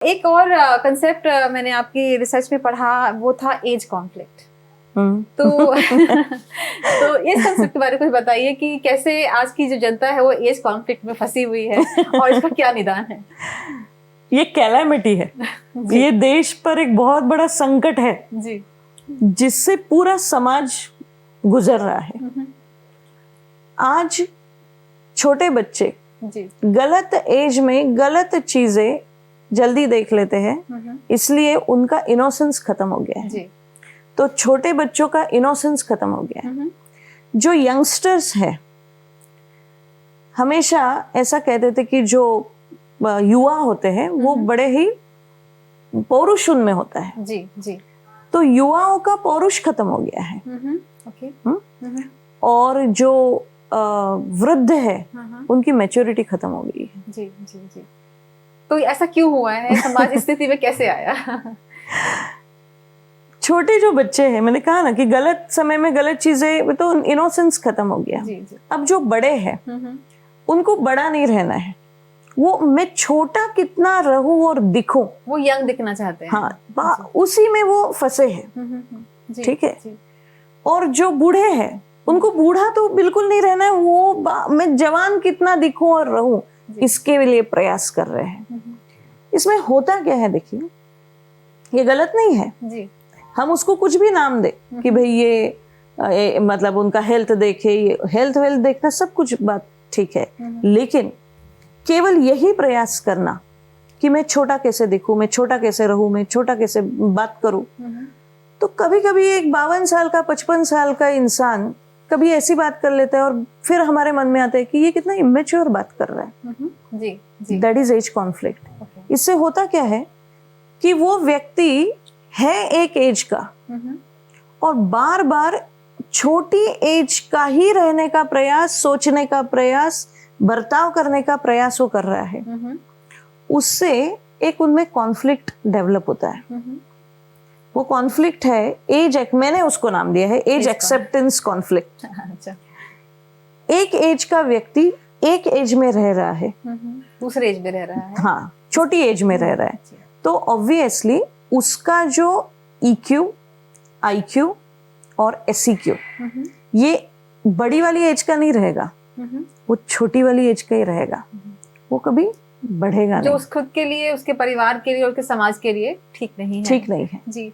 एक और कंसेप्ट मैंने आपकी रिसर्च में पढ़ा, वो था एज कॉन्फ्लिक्ट। तो तो इस कंसेप्ट के बारे में कुछ बताइए कि कैसे आज की जो जनता है वो एज कॉन्फ्लिक्ट में फंसी हुई है और इसका क्या निदान है। ये कैलामिटी है। ये देश पर एक बहुत बड़ा संकट है जी, जिससे पूरा समाज गुजर रहा है। आज छोटे बच्चे जी, गलत एज में गलत चीजें जल्दी देख लेते हैं, इसलिए उनका इनोसेंस खत्म हो गया है। जी, तो छोटे बच्चों का इनोसेंस खत्म हो गया है। जो यंगस्टर्स है, हमेशा ऐसा कहते थे कि जो युवा होते हैं वो बड़े ही पौरुष उनमें होता है। जी, जी, तो युवाओं का पौरुष खत्म हो गया है। ओके, और जो वृद्ध है उनकी मैच्योरिटी खत्म हो गई है। जी, जी, जी। तो ऐसा क्यों हुआ है, समाज इस स्थिति में कैसे आया? छोटे जो बच्चे हैं, मैंने कहा ना कि गलत समय में गलत चीजें, तो इनोसेंस खत्म हो गया। जी, जी। अब जो बड़े हैं उनको बड़ा नहीं रहना है, वो मैं छोटा कितना रहूं और दिखूं, वो यंग दिखना चाहते हैं। हाँ, उसी में वो फंसे हैं। जी, ठीक है। जी, और जो बूढ़े हैं उनको बूढ़ा तो बिल्कुल नहीं रहना है, वो मैं जवान कितना दिखूं और रहूं, इसके लिए प्रयास कर रहे हैं। इसमें होता क्या है, देखिए, ये गलत नहीं है। जी, हम उसको कुछ भी नाम दे कि भाई ये मतलब उनका हेल्थ देखे, ये हेल्थ वेल्थ देखना सब कुछ बात ठीक है, लेकिन केवल यही प्रयास करना कि मैं छोटा कैसे दिखूं, मैं छोटा कैसे रहूं, मैं छोटा कैसे बात करूं, तो कभी कभी एक 52 साल का 55 साल का इंसान कभी ऐसी बात कर लेता है और फिर हमारे मन में आता है कि ये कितना इमेच्योर बात कर रहा है। जी, जी। That is as conflict. इससे होता क्या है कि वो व्यक्ति है एक एज का और बार बार छोटी एज का ही रहने का प्रयास, सोचने का प्रयास, बर्ताव करने का प्रयास वो कर रहा है। उससे एक उनमें कॉन्फ्लिक्ट डेवलप होता है। वो कॉन्फ्लिक्ट है एज, मैंने उसको नाम दिया है एज एक्सेप्टेंस कॉन्फ्लिक्ट। अच्छा, एक एज का व्यक्ति एक एज में रह रहा है, दूसरे एज में रह रहा है, हाँ, छोटी एज में रह रहा है, तो ऑब्वियसली उसका जो EQ, IQ और SEQ ये बड़ी वाली एज का नहीं रहेगा, वो छोटी वाली एज का ही रहेगा, वो कभी बढ़ेगा जो नहीं। उस खुद के लिए, उसके परिवार के लिए और उसके समाज के लिए ठीक नहीं है। ठीक नहीं है। जी।